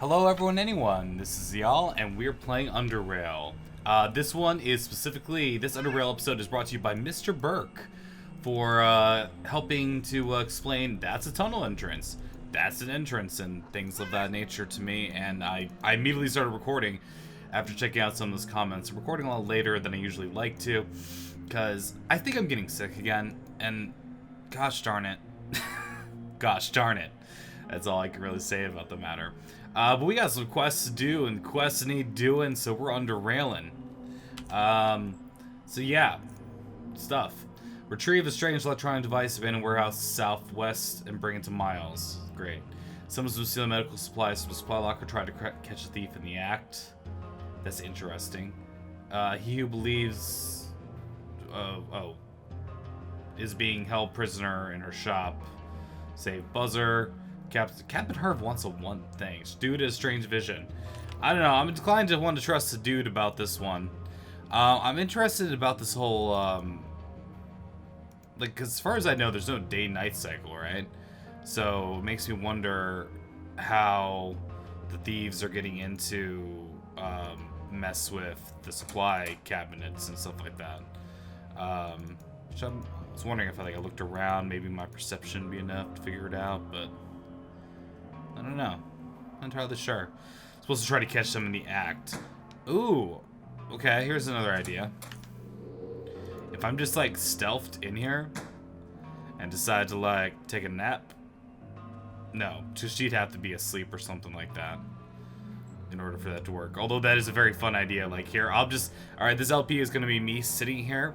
Hello everyone, anyone. This is Ziyal, and we're playing UnderRail. This one is specifically, this UnderRail episode is brought to you by Mr. Burke for helping to explain that's a tunnel entrance, that's an entrance, and things of that nature to me. And I immediately started recording after checking out some of those comments. I'm recording a lot later than I usually like to, because I think I'm getting sick again, and gosh darn it. Gosh darn it. That's all I can really say about the matter. But we got some quests to do, and quests need doing, so we're under-railing. So yeah, stuff. Retrieve a strange electronic device abandoned warehouse southwest and bring it to Miles. Great. Someone's been stealing medical supplies from a supply locker, tried to catch a thief in the act. That's interesting. He who believes... is being held prisoner in her shop. Save Buzzer. Captain Herb wants one thing. Dude has strange vision. I don't know. I'm inclined to want to trust the dude about this one. I'm interested about this whole, like, because as far as I know, there's no day-night cycle, right? So it makes me wonder how the thieves are getting into mess with the supply cabinets and stuff like that. Which I was wondering if I looked around, maybe my perception would be enough to figure it out, but I don't know. Not entirely sure. Supposed to try to catch them in the act. Ooh. Okay, here's another idea. If I'm just stealthed in here and decide to take a nap. No, she'd have to be asleep or something like that in order for that to work. Although that is a very fun idea. Here, alright, this LP is gonna be me sitting here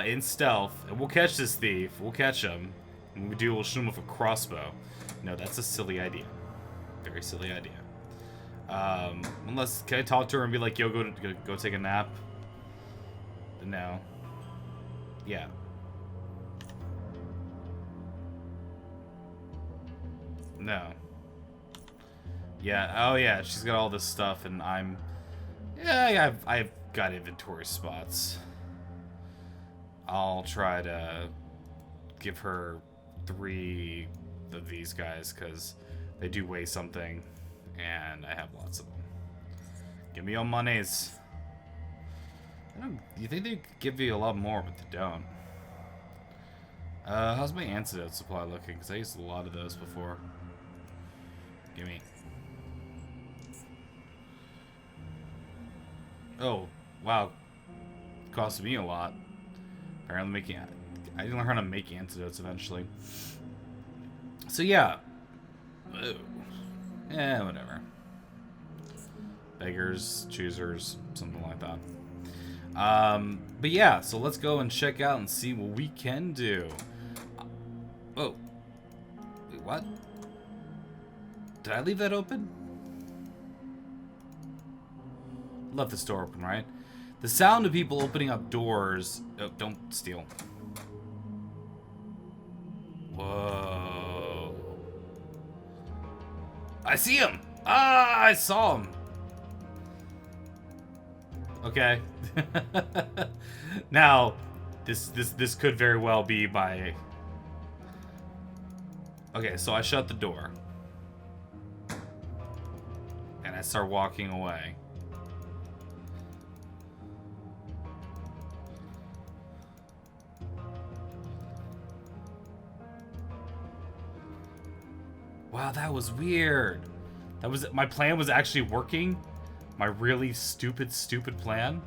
in stealth, and we'll catch this thief. We'll catch him. And when we do, we'll shoot him with a crossbow. No, that's a silly idea. Very silly idea. Unless, can I talk to her and be like, yo, go take a nap? No. Yeah. No. Yeah, oh yeah, she's got all this stuff and I've got inventory spots. I'll try to give her 3 of these guys because they do weigh something and I have lots of them. Give me your monies. You think they give you a lot more, but they don't. How's my antidote supply looking? Because I used a lot of those before. Give me. Oh, wow. Cost me a lot. Apparently I didn't learn how to make antidotes eventually. So yeah. Yeah, whatever. Beggars, choosers, something like that. But yeah, so let's go and check out and see what we can do. Oh. Wait, what? Did I leave that open? Left this door open, right? The sound of people opening up doors... Oh, don't steal. Whoa. I see him! Ah, I saw him! Okay. Now, this could very well be my... Okay, so I shut the door. And I start walking away. Wow, that was weird. My plan was actually working. My really stupid plan.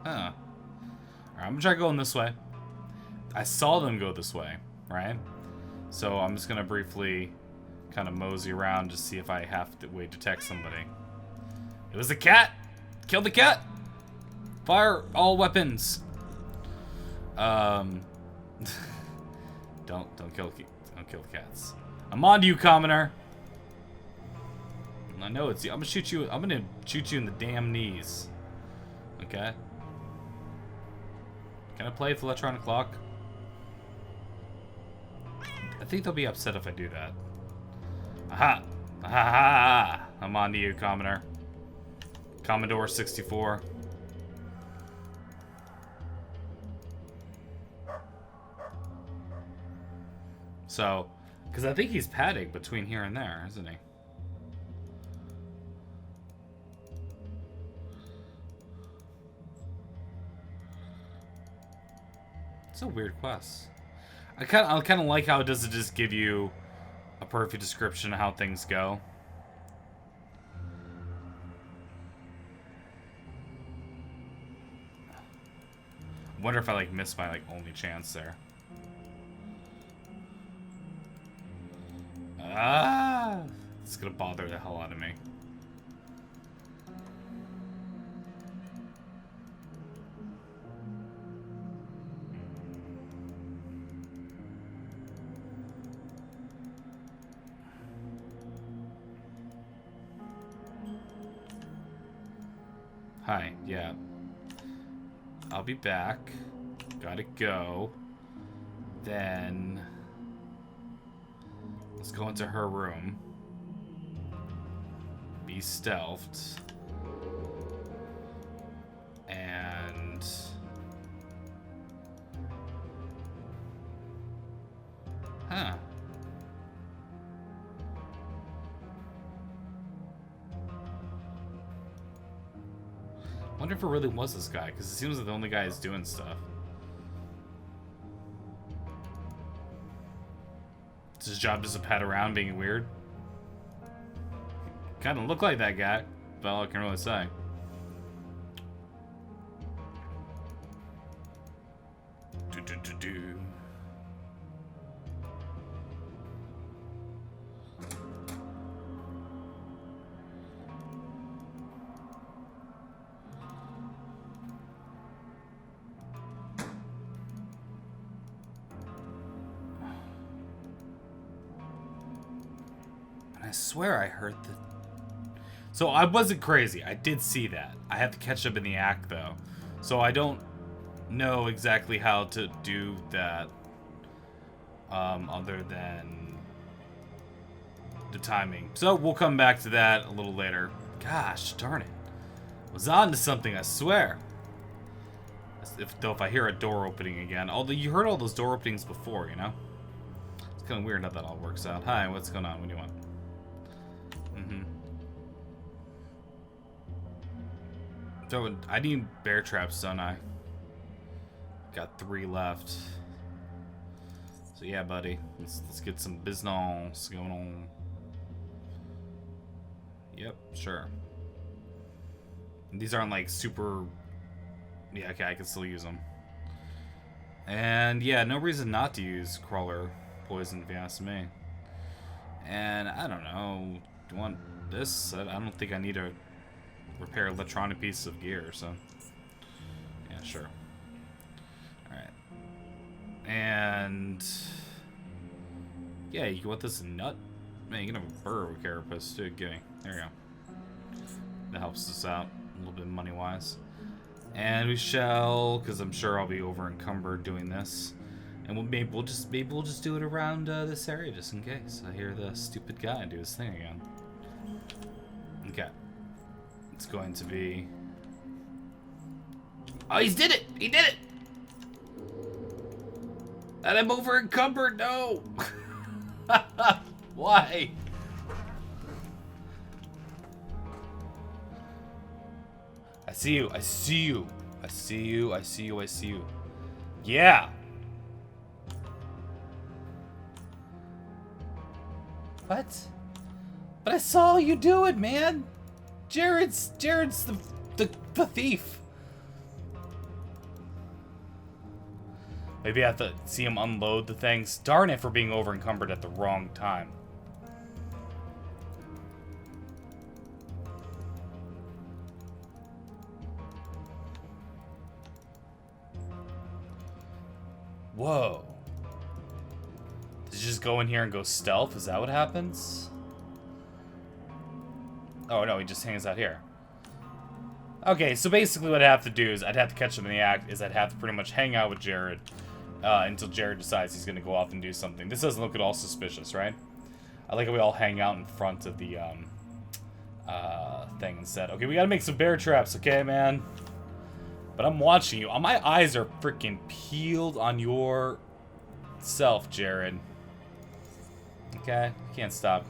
Huh. Alright, I'm gonna try going this way. I saw them go this way, right? So I'm just gonna briefly kind of mosey around to see if I have to detect somebody. It was a cat! Kill the cat! Fire all weapons! Don't kill the cats. I'm on to you, commoner. I know it's you. I'm gonna shoot you in the damn knees. Okay? Can I play with the electronic clock? I think they'll be upset if I do that. Aha! Aha! I'm on to you, commoner. Commodore 64. So, because I think he's padding between here and there, isn't he? It's a weird quest. I kind of like how it doesn't just give you a perfect description of how things go. Wonder if I like missed my like only chance there. Ah, it's gonna bother the hell out of me. Hi, yeah. I'll be back. Gotta go. Then let's go into her room. Be stealthed. And huh. Wonder if it really was this guy, because it seems like the only guy is doing stuff. It's his job just to pat around being weird. Kind of look like that guy, but all I can really say. Do. I swear I heard the... So I wasn't crazy. I did see that. I have to catch up in the act, though. So I don't know exactly how to do that. Other than the timing. So we'll come back to that a little later. Gosh, darn it. Was on to something, I swear. Though if I hear a door opening again. Although you heard all those door openings before, you know? It's kind of weird how that all works out. Hi, what's going on? What do you want? So I need bear traps, don't I? Got 3 left. So yeah, buddy, let's get some business going on. Yep, sure. And these aren't like super. Yeah, okay, I can still use them. And yeah, no reason not to use crawler poison if you ask me. And I don't know. Do you want this? I don't think I need to repair electronic pieces of gear, so yeah, sure. Alright. And yeah, you want this nut? Man, you can have a burrow carapace too. Give me. There you go. That helps us out a little bit money wise. And we shall, because I'm sure I'll be over encumbered doing this. And maybe we'll just do it around this area just in case I hear the stupid guy do his thing again. Okay. It's going to be... Oh, he did it! He did it! And I'm over encumbered, no! Why? I see you, I see you. I see you, I see you, I see you. Yeah! What? But I saw you do it, man! Jared's the thief. Maybe I have to see him unload the things. Darn it for being over encumbered at the wrong time. Whoa. Did you just go in here and go stealth? Is that what happens? Oh no, he just hangs out here. Okay, so basically what I'd have to do is I'd have to catch him in the act, is I'd have to pretty much hang out with Jared until Jared decides he's going to go off and do something. This doesn't look at all suspicious, right? I like how we all hang out in front of the thing instead. Okay, we got to make some bear traps, okay, man? But I'm watching you. My eyes are freaking peeled on your self, Jared. Okay, can't stop.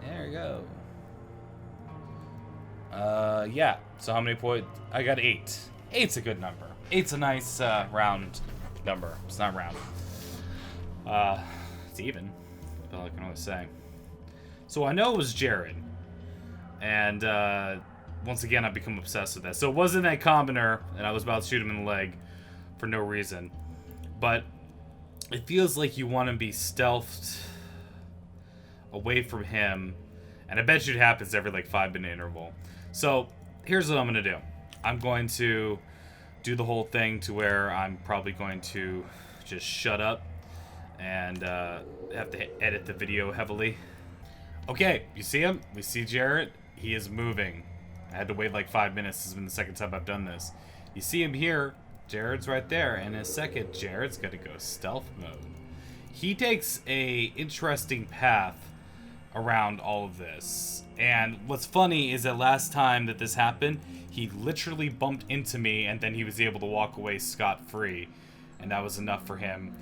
There we go. Yeah. So how many points? I got 8. 8's a good number. 8's a nice round number. It's not round. It's even. That's all I can always say. So I know it was Jared, and once again I become obsessed with that. So it wasn't that commoner, and I was about to shoot him in the leg for no reason, but it feels like you want to be stealthed away from him, and I bet you it happens every like 5-minute interval. So here's what I'm gonna do. I'm going to do the whole thing to where I'm probably going to just shut up and have to edit the video heavily. Okay, you see him? We see Jarrett. He is moving. I had to wait like 5 minutes. This has been the second time I've done this. You see him here. Jared's right there. And in a second, Jared's gonna go stealth mode. He takes a interesting path around all of this. And what's funny is that last time that this happened, he literally bumped into me and then he was able to walk away scot-free. And that was enough for him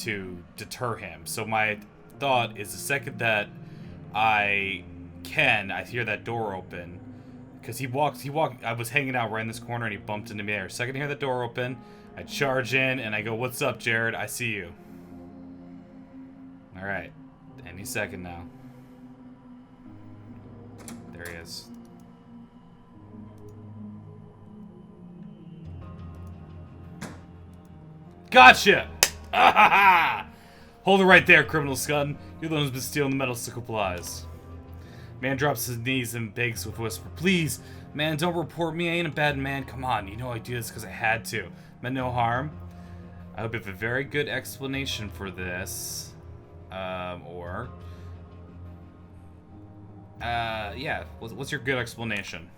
to deter him. So my thought is the second that I hear that door open, because he walked, I was hanging out right in this corner and he bumped into me there. Second I hear the door open, I charge in and I go, "What's up, Jared? I see you." Alright, any second now. There he is. Gotcha! Hold it right there, criminal scum. You're the one who's been stealing the metal supplies. Man drops his knees and begs with a whisper, "Please, man, don't report me. I ain't a bad man. Come on, you know I do this because I had to. Meant no harm. I hope you have a very good explanation for this. Yeah, what's your good explanation?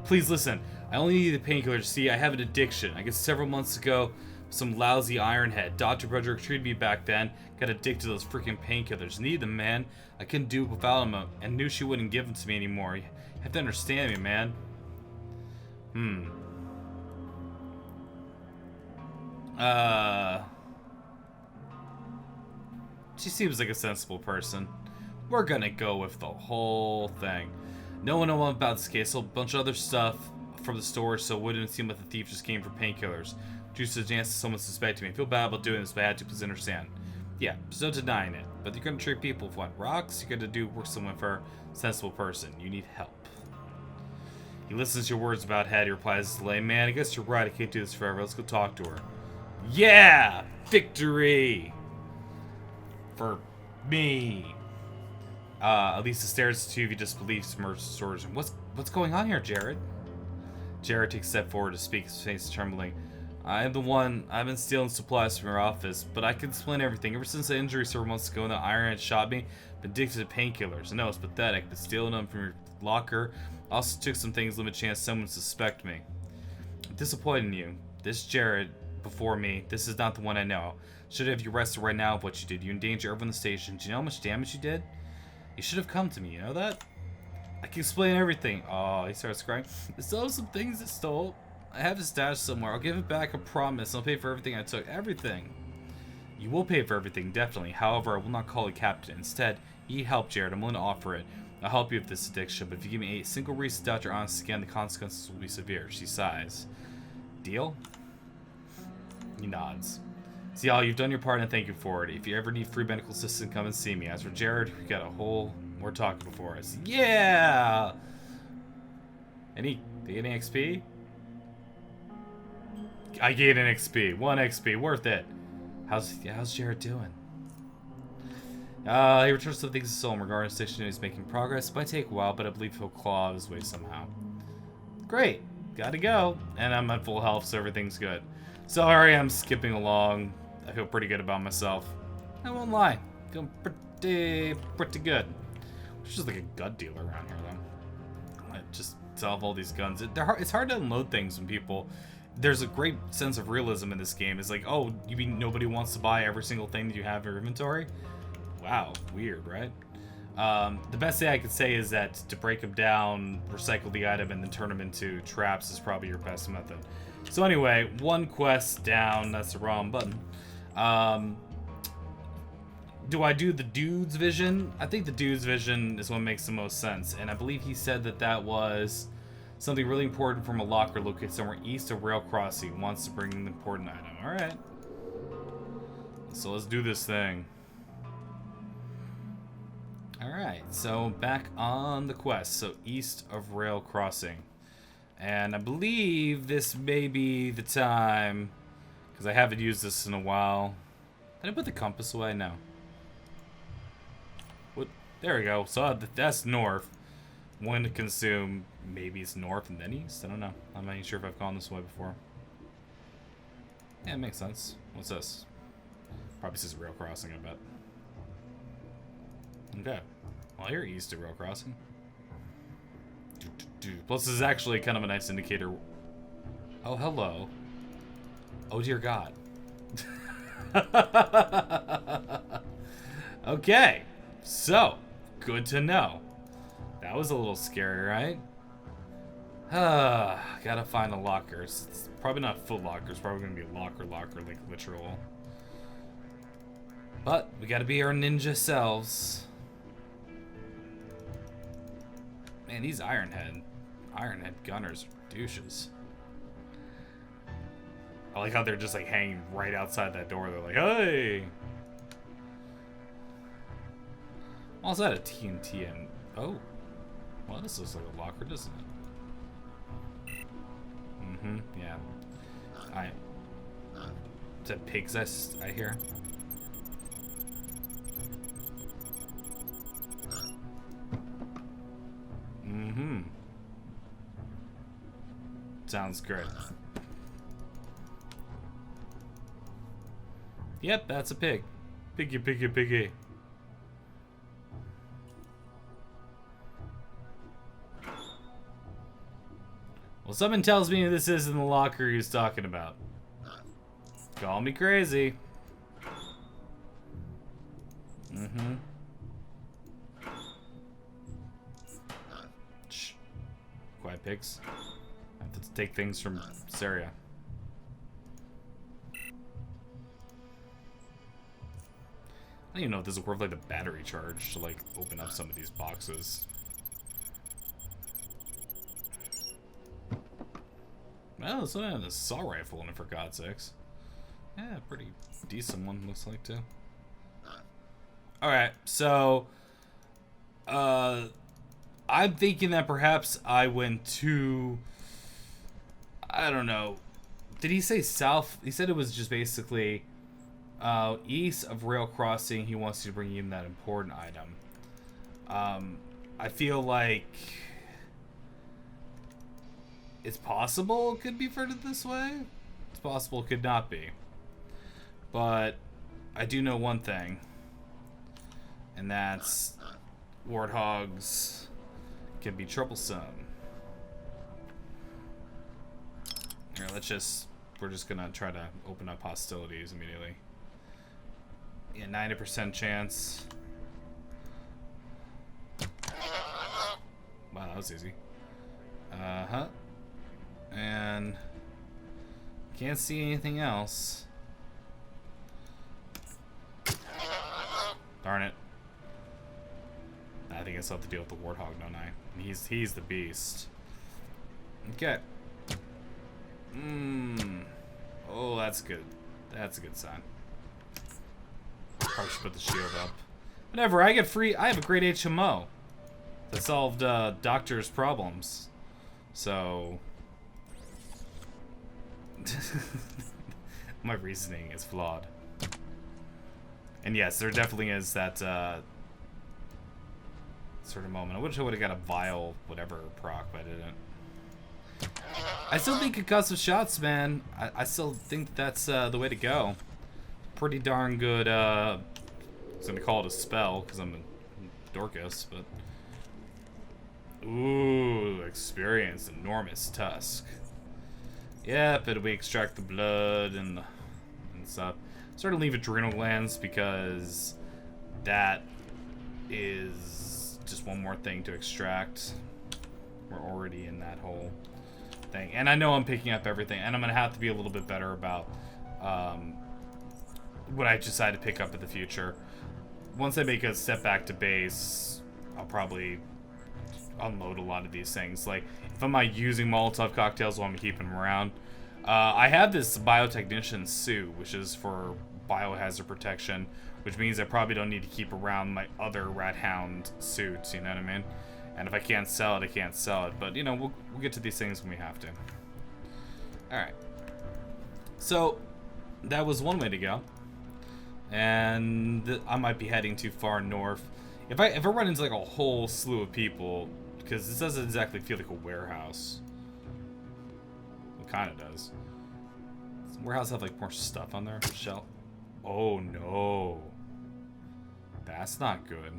Please listen, I only need the painkillers. See, I have an addiction. I guess several months ago, some lousy ironhead. Dr. Broderick treated me back then. Got addicted to those freaking painkillers. Need them, man. I couldn't do it without them, and knew she wouldn't give them to me anymore. You have to understand me, man." She seems like a sensible person. We're gonna go with the whole thing. No one knows about this case. A bunch of other stuff from the storage, so it wouldn't seem like the thief just came for painkillers. Juice the chance that someone suspected me. I feel bad about doing this, but I had to. Please understand. Yeah, there's no denying it. But you're gonna treat people with what? Rocks? You're gonna do work someone for a sensible person. You need help. He listens to your words about head. He replies, "Lame man, I guess you're right. I can't do this forever. Let's go talk to her." Yeah! Victory! For me. At least the stares to you disbelief submerged storage. What's going on here, Jared? Jared takes a step forward to speak, his face trembling. "I am the one. I've been stealing supplies from your office, but I can explain everything. Ever since the injury several months ago when the ironhead shot me, I've been addicted to painkillers. I know it's pathetic, but stealing them from your locker also took some things, limit chance someone would suspect me. I'm disappointed in you. This Jared before me, this is not the one I know. Should have you arrested right now of what you did. You endanger everyone in the station. Do you know how much damage you did? You should have come to me, you know that? I can explain everything." Oh, he starts crying. "I still have some things it stole. I have it stashed somewhere. I'll give it back, I promise. I'll pay for everything I took. Everything." "You will pay for everything, definitely. However, I will not call you captain. Instead, you need help, Jared. I'm willing to offer it. I'll help you with this addiction, but if you give me a single reason to doubt your honesty again, the consequences will be severe." She sighs. "Deal?" He nods. "Ziyal, you've done your part and thank you for it. If you ever need free medical assistance, come and see me. As for Jared, we got a whole more talking before us." Yeah! They get any XP? I gave an XP. 1 XP. Worth it. How's Jared doing? He returns to the things he saw regarding the station. He's making progress. It might take a while, but I believe he'll claw his way somehow. Great. Gotta go. And I'm at full health, so everything's good. Sorry, I'm skipping along. I feel pretty good about myself. I won't lie. Feeling pretty good. It's just like a gun dealer around here, though. I just sell all these guns. It's hard to unload things when people... There's a great sense of realism in this game. It's like, oh, you mean nobody wants to buy every single thing that you have in your inventory? Wow, weird, right? The best thing I could say is that to break them down, recycle the item, and then turn them into traps is probably your best method. So anyway, 1 quest down. That's the wrong button. do I do the dude's vision? I think the dude's vision is what makes the most sense. And I believe he said that that was something really important from a locker located somewhere east of rail crossing. Wants to bring an important item. Alright. So let's do this thing. Alright, so back on the quest. So east of rail crossing. And I believe this may be the time, because I haven't used this in a while. Did I put the compass away? No. What? There we go. So that's north. One to consume. Maybe it's north and then east? I don't know. I'm not even sure if I've gone this way before. Yeah, it makes sense. What's this? Probably says rail crossing, I bet. Okay. Well, you're east of rail crossing. Plus, this is actually kind of a nice indicator. Oh, hello. Oh, dear God. Okay. So, good to know. That was a little scary, right? Gotta find a locker. It's probably not Foot Locker. It's probably gonna be a locker, like literal. But we gotta be our ninja selves. Man, these Ironhead gunners are douches. I like how they're just like hanging right outside that door. They're like, hey! Oh, is that a TNT and oh. Well, this looks like a locker, doesn't it? Mm-hmm, yeah. Is that pigs I hear? Mm-hmm. Sounds great. Yep, that's a pig. Piggy, piggy, piggy. Well, someone tells me this isn't the locker he's talking about. Call me crazy. Mm-hmm. Shh. Quiet pigs. I have to take things from Syria. I don't even know if this is worth like the battery charge to like open up some of these boxes. Well, it's an assault rifle in it, for God's sakes. Yeah, pretty decent one, looks like, too. Alright, so... I'm thinking that perhaps I went to... I don't know. Did he say south? He said it was just basically... east of rail crossing, he wants you to bring in that important item. I feel like... it's possible it could be further this way. It's possible it could not be. But I do know one thing. And that's warthogs can be troublesome. Here, we're just gonna try to open up hostilities immediately. Yeah, 90% chance. Wow, that was easy. Uh-huh. And can't see anything else. Darn it. I think I still have to deal with the warthog, don't I? He's the beast. Okay. Oh, that's good. That's a good sign. Probably should put the shield up. Whatever, I get free. I have a great HMO that solved doctor's problems. So my reasoning is flawed. And yes, there definitely is that sort of moment. I wish I would have got a vial, whatever proc, but I didn't. I still think concussive shots, man. I still think that's the way to go. Pretty darn good. I was gonna call it a spell because I'm a Dorcas, but ooh, experience enormous tusk. Yep, it'll be extract the blood and stuff. Sort of leave adrenal glands because that is just one more thing to extract. We're already in that whole thing, and I know I'm picking up everything, and I'm gonna have to be a little bit better about what I decide to pick up in the future. once I make a step back to base, I'll probably unload a lot of these things. Like, if I'm not using Molotov cocktails while I'm keeping them around. I have this biotechnician suit, which is for biohazard protection, which means I probably don't need to keep around my other Rat Hound suits, you know what I mean? And if I can't sell it, I can't sell it. But, you know, we'll get to these things when we have to. Alright. So, that was one way to go. And I might be heading too far north. If I run into, like, a whole slew of people, because this doesn't exactly feel like a warehouse. It kind of does. Does the warehouse have, like, more stuff on there? Shell? Oh, no. That's not good.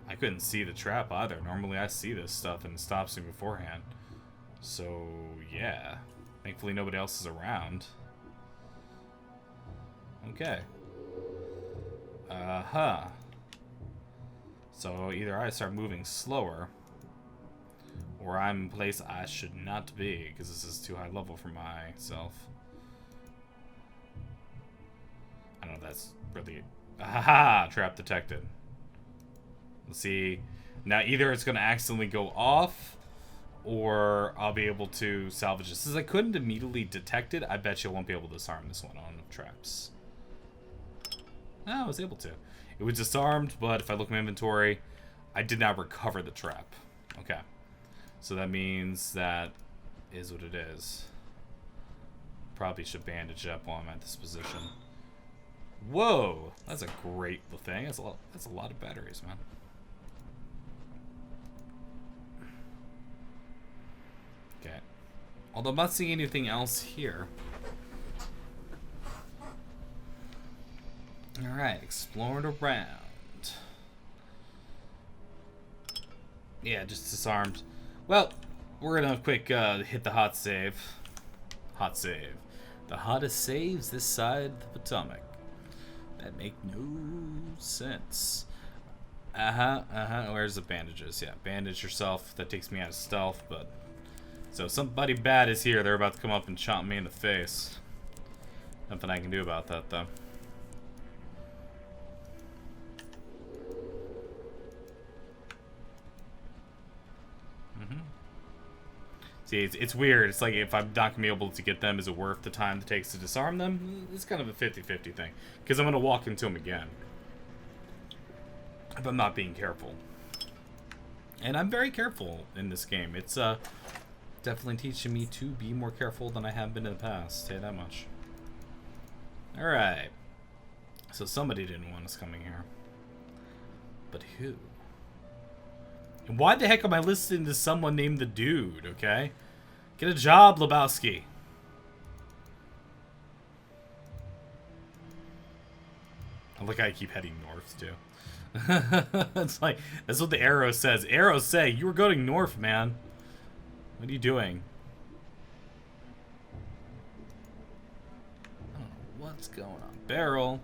I couldn't see the trap either. Normally I see this stuff and it stops me beforehand. So, yeah. Thankfully nobody else is around. Okay. Uh-huh. So either I start moving slower, or I'm in a place I should not be, because this is too high level for myself. I don't know if that's really... Aha! Trap detected. Let's see. Now either it's going to accidentally go off, or I'll be able to salvage this. Since I couldn't immediately detect it, I bet you I won't be able to disarm this one on traps. Oh, I was able to. It was disarmed, but if I look at my inventory, I did not recover the trap. Okay. So that means that is what it is. Probably should bandage up while I'm at this position. Whoa! That's a great thing. That's a lot of batteries, man. Okay. Although I'm not seeing anything else here. Alright, exploring around. Yeah, just disarmed. Well, we're gonna quick hit the hot save. Hot save. The hottest saves this side of the Potomac. That make no sense. Where's the bandages? Yeah, bandage yourself. That takes me out of stealth, but... So somebody bad is here. They're about to come up and chomp me in the face. Nothing I can do about that, though. See, it's weird. It's like if I'm not going to be able to get them, is it worth the time it takes to disarm them? It's kind of a 50-50 thing. Because I'm going to walk into them again. If I'm not being careful. And I'm very careful in this game. It's definitely teaching me to be more careful than I have been in the past. Say that much. Alright. So somebody didn't want us coming here. But who? And why the heck am I listening to someone named the Dude, okay? Get a job, Lebowski. I look, I keep heading north, too. It's like, that's what the arrow says. Arrows say, you were going north, man. What are you doing? I don't know what's going on. Barrel.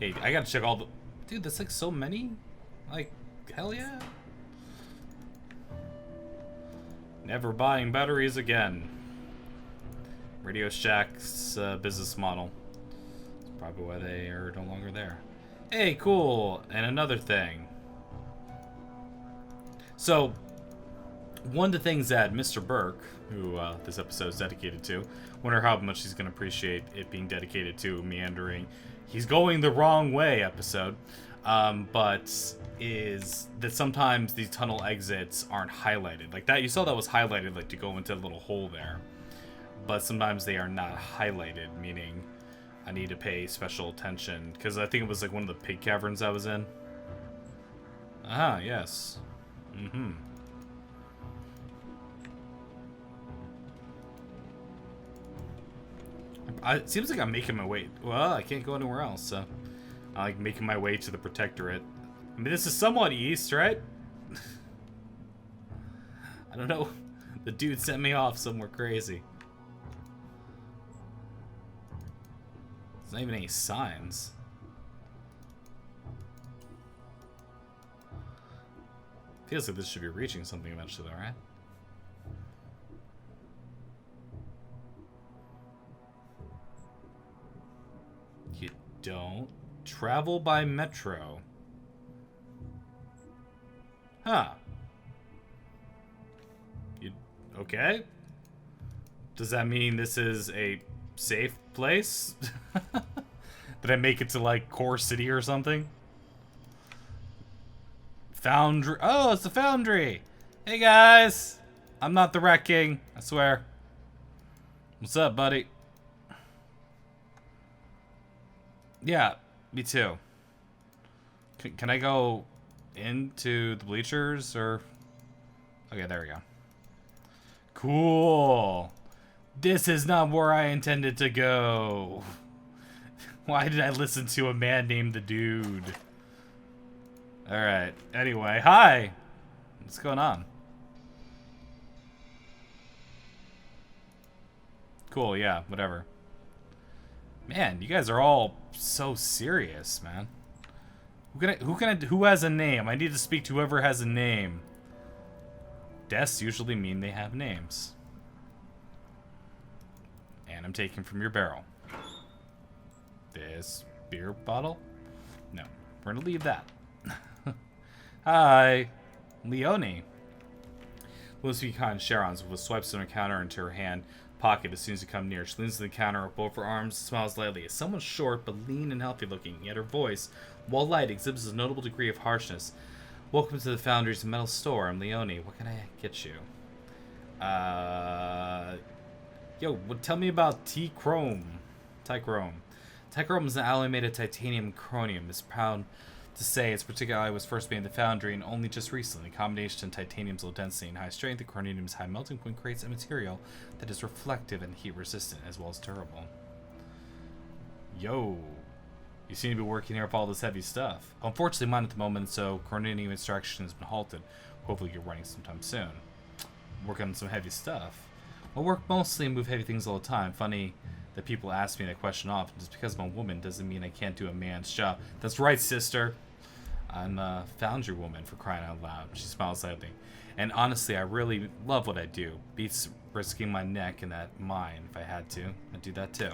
Hey, I gotta check all the... Dude, that's like so many? Like, hell yeah. Never buying batteries again. Radio Shack's business model. That's probably why they are no longer there. Hey, cool. And another thing. So, one of the things that Mr. Burke, who this episode is dedicated to, wonder how much he's going to appreciate it being dedicated to meandering. He's going the wrong way episode. But is that sometimes these tunnel exits aren't highlighted. Like that, you saw that was highlighted, like to go into a little hole there. But sometimes they are not highlighted, meaning I need to pay special attention. Because I think it was like one of the pig caverns I was in. Ah, yes. Mm-hmm. It seems like I'm making my way. Well, I can't go anywhere else, so I'm like making my way to the Protectorate. I mean, this is somewhat east, right? I don't know. The dude sent me off somewhere crazy. There's not even any signs. Feels like this should be reaching something eventually, though, right? You don't Travel by metro. Huh. Okay? Does that mean this is a safe place? Did I make it to, like, Core City or something? Foundry. Oh, it's the Foundry! Hey, guys! I'm not the Rat King, I swear. What's up, buddy? Yeah, me too. Can I go into the bleachers, or... Okay, there we go. Cool. This is not where I intended to go. Why did I listen to a man named the Dude? Alright, anyway, hi! What's going on? Cool, yeah, whatever. Man, you guys are all so serious, man. Who has a name? I need to speak to whoever has a name. Deaths usually mean they have names. And I'm taking from your barrel. This beer bottle? No, we're gonna leave that. Hi, Leonie. Looks behind Sharon's with swipes on her counter into her hand pocket as soon as you come near. She leans to the counter with both her arms, smiles lightly. Somewhat short, but lean and healthy looking, yet her voice, while light, exhibits a notable degree of harshness. Welcome to the Foundry's metal store. I'm Leonie. What can I get you? Tell me about T-Chrome. Tichrome. Tichrome is an alloy made of titanium and chromium. It's proud to say its particular alloy was first made in the foundry and only just recently. The combination of titanium's low density and high strength and chromium's high melting point creates a material that is reflective and heat resistant as well as durable. Yo. You seem to be working here with all this heavy stuff. Unfortunately, mine at the moment, so chromium extraction has been halted. Hopefully you're running sometime soon. Working on some heavy stuff. I work mostly and move heavy things all the time. Funny that people ask me that question often. Just because I'm a woman doesn't mean I can't do a man's job. That's right, sister. I'm a foundry woman, for crying out loud. She smiles slightly. And honestly, I really love what I do. Beats risking my neck and that mine. If I had to, I'd do that too.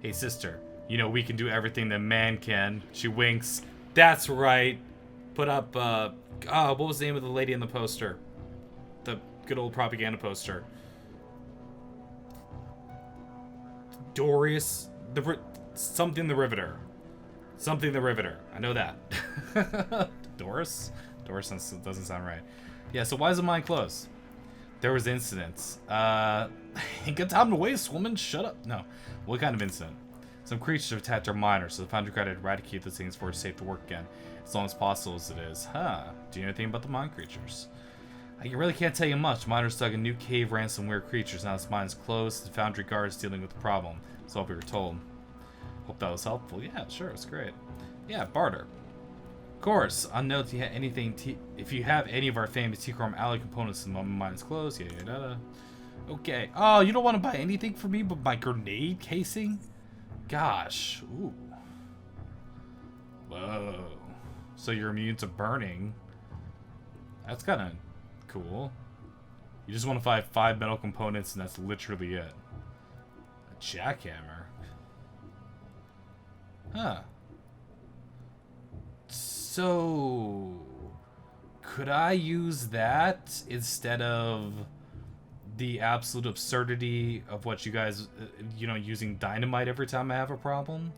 Hey, sister. You know we can do everything that man can. She winks. That's right. Put up, what was the name of the lady in the poster? The good old propaganda poster. Doris, something the Riveter. Something the Riveter. I know that. Doris? Doris doesn't sound right. Yeah, so why is the mine closed? There was incidents. Ain't got time to waste, woman. Shut up. No. What kind of incident? Some creatures have attacked our miners, so the foundry tried to eradicate those things for it safe to work again. As long as possible as it is. Huh. Do you know anything about the mine creatures? I really can't tell you much. Miners dug a new cave, ran some weird creatures. Now this mine is closed. The foundry guard is dealing with the problem. That's all we were told. Hope that was helpful. Yeah, sure, it's great. Yeah, barter. Of course. On note, if you have any of our famous T-Chrome alloy components, the moment mine is closed. Yeah. Okay. Oh, you don't want to buy anything for me but my grenade casing? Gosh. Ooh. Whoa. So you're immune to burning. That's kind of cool. You just want to find 5 metal components and that's literally it. A jackhammer. Huh. So... could I use that instead of the absolute absurdity of what you guys, using dynamite every time I have a problem?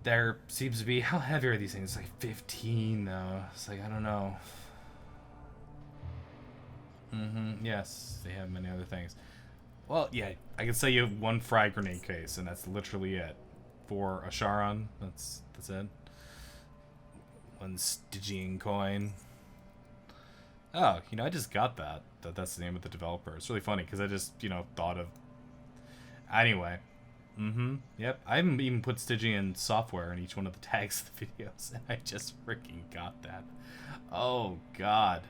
There seems to be... how heavy are these things? It's like 15, though. It's like, I don't know. Yes, they have many other things. Well, yeah, I can say you have 1 frag grenade case, and that's literally it. For a Charon, that's it. 1 Stygian coin. Oh, I just got that. That's the name of the developer. It's really funny, because I just, thought of... Anyway. Yep. I haven't even put Stygian Software in each one of the tags of the videos, and I just freaking got that. Oh, God.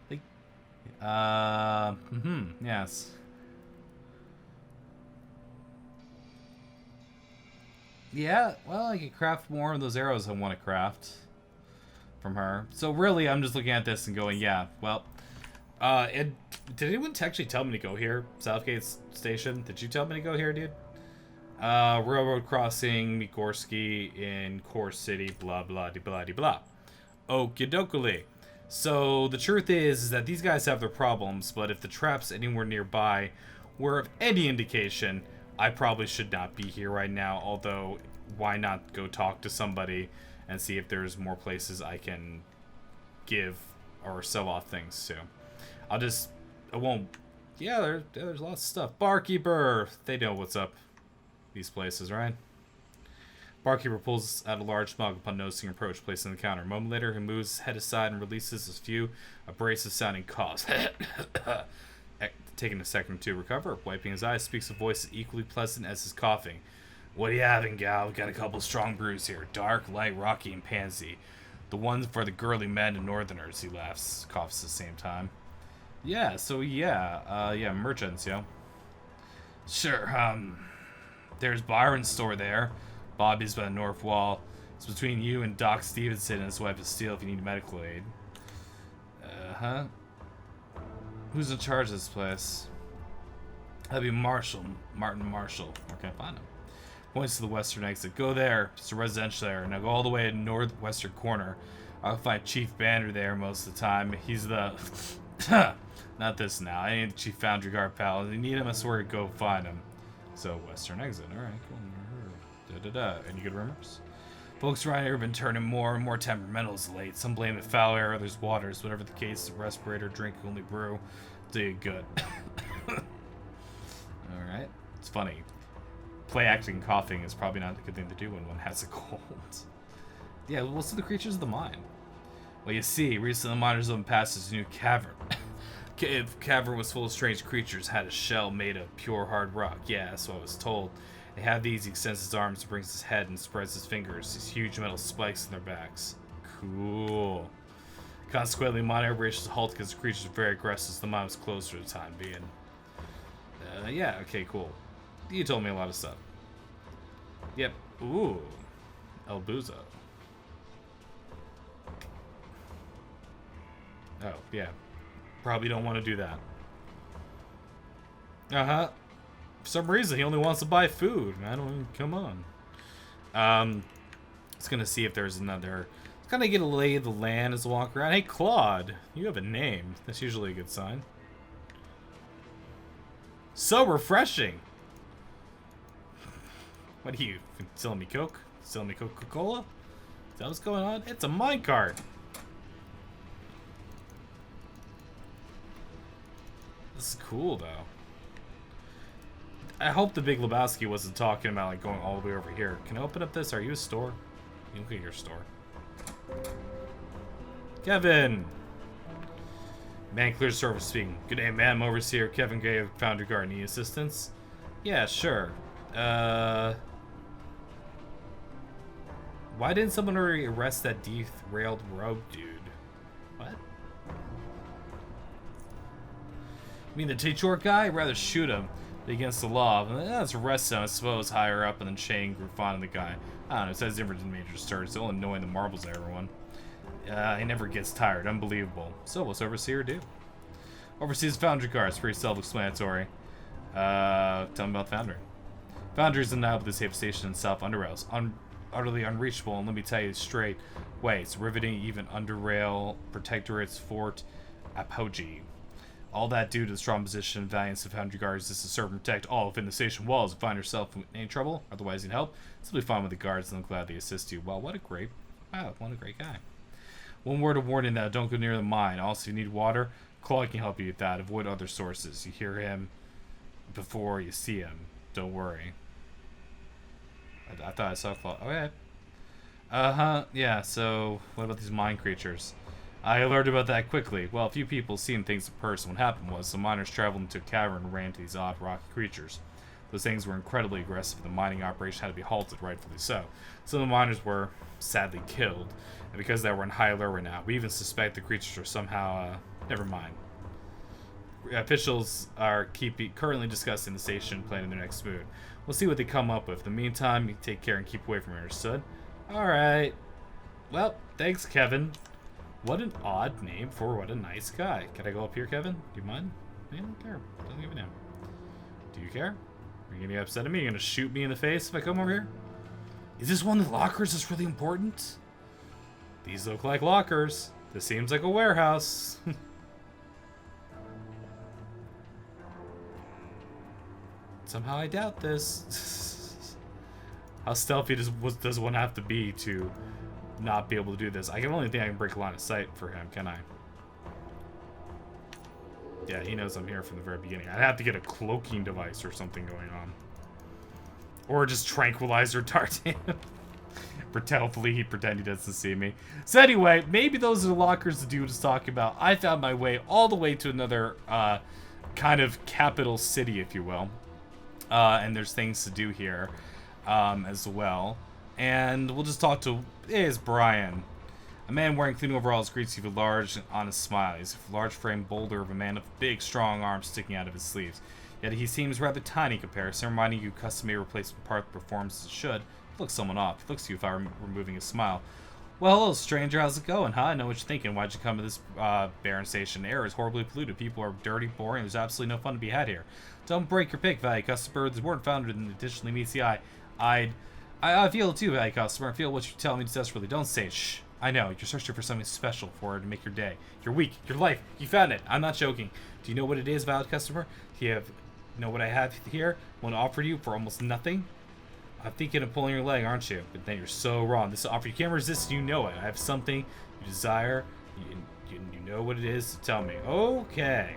Like, yes. Yeah, well, I could craft more of those arrows I want to craft from her. So really, I'm just looking at this and going, yeah, well, and did anyone actually tell me to go here? Southgate Station? Did you tell me to go here, dude? Railroad crossing, Mikorsky in Core City, blah blah de blah de blah. Okie dokie. So the truth is that these guys have their problems, but if the traps anywhere nearby were of any indication, I probably should not be here right now. Although, why not go talk to somebody and see if there's more places I can give or sell off things to. I won't. Yeah, there's lots of stuff. Barkeeper, they know what's up. These places, right? Barkeeper pulls out a large mug upon noticing your approach, placed on the counter. A moment later, he moves his head aside and releases a few abrasive-sounding coughs. Taking a second to recover, wiping his eyes, speaks a voice equally pleasant as his coughing. What are you having, gal? We've got a couple strong brews here. Dark, light, rocky, and pansy. The ones for the girly men and northerners, he laughs, coughs at the same time. Yeah, merchants, yo. Sure, there's Byron's store there. Bobby's by the north wall. It's between you and Doc Stevenson and his wife is Steele if you need medical aid. Uh-huh. Who's in charge of this place? That'd be Martin Marshall. Where can I find him? Points to the western exit. Go there. It's a residential area. Now go all the way to the northwestern corner. I'll find Chief Banner there most of the time. He's the... Not this now. I ain't the Chief Foundry Guard pal. If you need him, I swear to go find him. So, western exit. Alright, cool. Any good rumors? Folks around here have been turning more and more temperamental as late. Some blame it foul air, others waters. Whatever the case, the respirator, drink, only brew. Do you good. Alright. It's funny. Play acting and coughing is probably not a good thing to do when one has a cold. Yeah, what's the creatures of the mine? Well, you see, recently the miners have been past this new cavern. Cavern was full of strange creatures, had a shell made of pure hard rock. Yeah, so I was told. They have these, he extends his arms, brings his head, and spreads his fingers. These huge metal spikes in their backs. Cool. Consequently, mine operations halt because the creatures are very aggressive, so the mine was closed for the time being. Yeah, okay, cool. You told me a lot of stuff. Yep. Ooh. El Buzo. Oh, yeah. Probably don't want to do that. Uh-huh. For some reason, he only wants to buy food. I don't... Come on. It's gonna see if there's another... It's gonna get a lay of the land as I walk around. Hey, Claude. You have a name. That's usually a good sign. So refreshing. What are you? Selling me Coke? Selling me Coca-Cola? Is that what's going on? It's a minecart. This is cool, though. I hope the Big Lebowski wasn't talking about like going all the way over here. Can I open up this? Are you a store? You look at your store. Kevin! Man clears service speaking. Good day, ma'am. Overseer Kevin Gay of Foundry Guard. Need assistance? Yeah, sure. Why didn't someone already arrest that derailed rogue dude? What? You mean the T-short guy? I'd rather shoot him against the law. Let's arrest him, I suppose, higher up, and then Shane grew fond of the guy. I don't know, it says different than major stirs. It's all annoying the marbles at everyone. He never gets tired. Unbelievable. So, what's Overseer do? Oversees Foundry Guard. It's pretty self-explanatory. Tell me about Foundry. Foundry is undeniably the safest station in South UnderRail. Utterly unreachable, and let me tell you straight way, it's riveting even UnderRail Protectorate's Fort Apogee. All that due to the strong position and valiance of Foundry Guards is to serve and protect all within the station walls. If you find yourself in any trouble, otherwise need help, simply find with the guards and they'll gladly assist you. Wow, what a great guy. One word of warning though, don't go near the mine. Also, if you need water, Claude can help you with that. Avoid other sources. You hear him before you see him. Don't worry. I thought I saw Claude. Okay. Uh-huh. Yeah, so what about these mine creatures? I learned about that quickly. Well, a few people seen things in person. What happened was some miners traveled into a cavern and ran into these odd rocky creatures. Those things were incredibly aggressive. The mining operation had to be halted, rightfully so. Some of the miners were sadly killed, and because they were in high alert right now, we even suspect the creatures are somehow, never mind. Officials are currently discussing the station, planning their next move. We'll see what they come up with. In the meantime, you take care and keep away from here, understood? Alright. Well, thanks, Kevin. What an odd name for what a nice guy. Can I go up here, Kevin? Do you mind? I don't care. Doesn't give a damn. Do you care? Are you gonna get upset at me? You're gonna shoot me in the face if I come over here? Is this one of the lockers that's really important? These look like lockers. This seems like a warehouse. Somehow I doubt this. How stealthy does one have to be to not be able to do this? I can only think I can break line of sight for him, can I? Yeah, he knows I'm here from the very beginning. I'd have to get a cloaking device or something going on. Or just tranquilizer dart him. Hopefully he'd pretend he doesn't see me. So anyway, maybe those are the lockers the dude was talking about. I found my way all the way to another kind of capital city, if you will. And there's things to do here as well. And we'll just talk to... It's Brian. A man wearing clean overalls greets you with a large and honest smile. He's a large-framed boulder of a man with big, strong arms sticking out of his sleeves. Yet he seems rather tiny in comparison, reminding you custom-made replacement part performs as it should. He looks someone off. He looks at you without removing his smile. Well, hello, stranger. How's it going, huh? I know what you're thinking. Why'd you come to this barren station? Air is horribly polluted. People are dirty, boring. There's absolutely no fun to be had here. Don't break your pick, value customer. The word founded and additionally meets the eye. I feel it too, value customer. I feel what you're telling me desperately. Don't say it. Shh. I know. You're searching for something special for it to make your day. Your week. Your life. You found it. I'm not joking. Do you know what it is, valid customer? Do you know what I have here? Want to offer you for almost nothing? I'm thinking of pulling your leg, aren't you? But then you're so wrong. This offer you can't resist. You know it. I have something you desire. You know what it is. Tell me. Okay.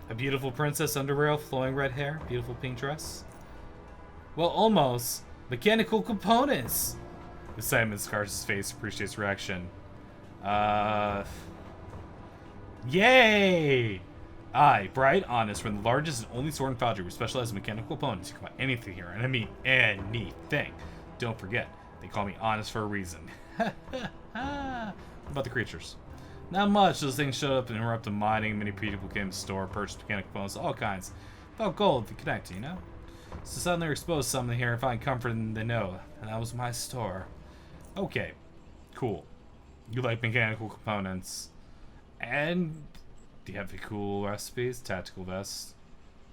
A beautiful princess, UnderRail, flowing red hair, beautiful pink dress. Well, almost. Mechanical components. Excitement scars his face. Appreciates reaction. Yay! Aye, bright, honest, we're the largest and only sword and foundry. We specialize in mechanical components. You can buy anything here, and I mean anything. Don't forget, they call me honest for a reason. What about the creatures? Not much. Those things showed up and interrupted mining. Many people came to the store, purchased mechanical components, all kinds. About gold if you connect, you know? So suddenly exposed something here and find comfort in the know. And that was my store. Okay, cool. You like mechanical components. And do you have the cool recipes? Tactical vest.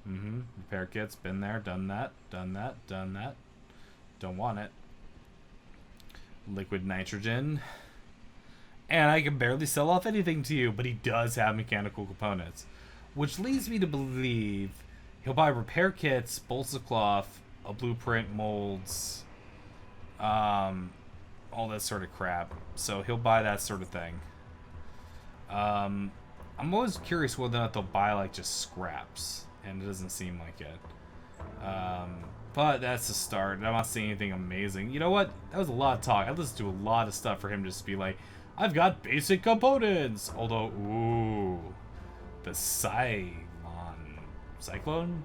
Repair kits. Been there. Done that. Done that. Done that. Don't want it. Liquid nitrogen. And I can barely sell off anything to you, but he does have mechanical components. Which leads me to believe he'll buy repair kits, bolts of cloth, a blueprint, molds, all that sort of crap. So he'll buy that sort of thing. I'm always curious whether or not they'll buy like just scraps, and it doesn't seem like it. But that's the start. I'm not seeing anything amazing. You know what? That was a lot of talk. I listened to a lot of stuff for him to just be like, I've got basic components. Although, ooh, the Cyclone?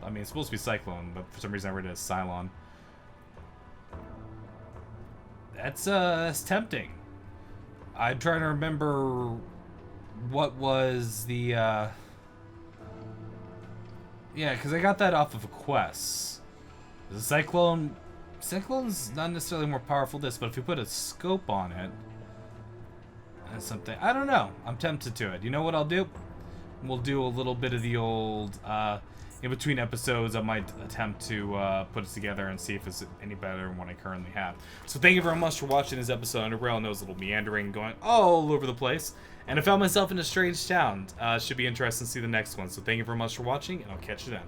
I mean, it's supposed to be Cyclone, but for some reason I read it as Cylon. That's tempting. I'm trying to remember what was the, yeah, because I got that off of a quest. The Cyclone's not necessarily more powerful this, but if you put a scope on it, and something, I don't know. I'm tempted to it. You know what I'll do? We'll do a little bit of the old, in between episodes, I might attempt to put it together and see if it's any better than what I currently have. So thank you very much for watching this episode. UnderRail. I know it's a little meandering, going all over the place. And I found myself in a strange town. Should be interesting to see the next one. So thank you very much for watching, and I'll catch you then.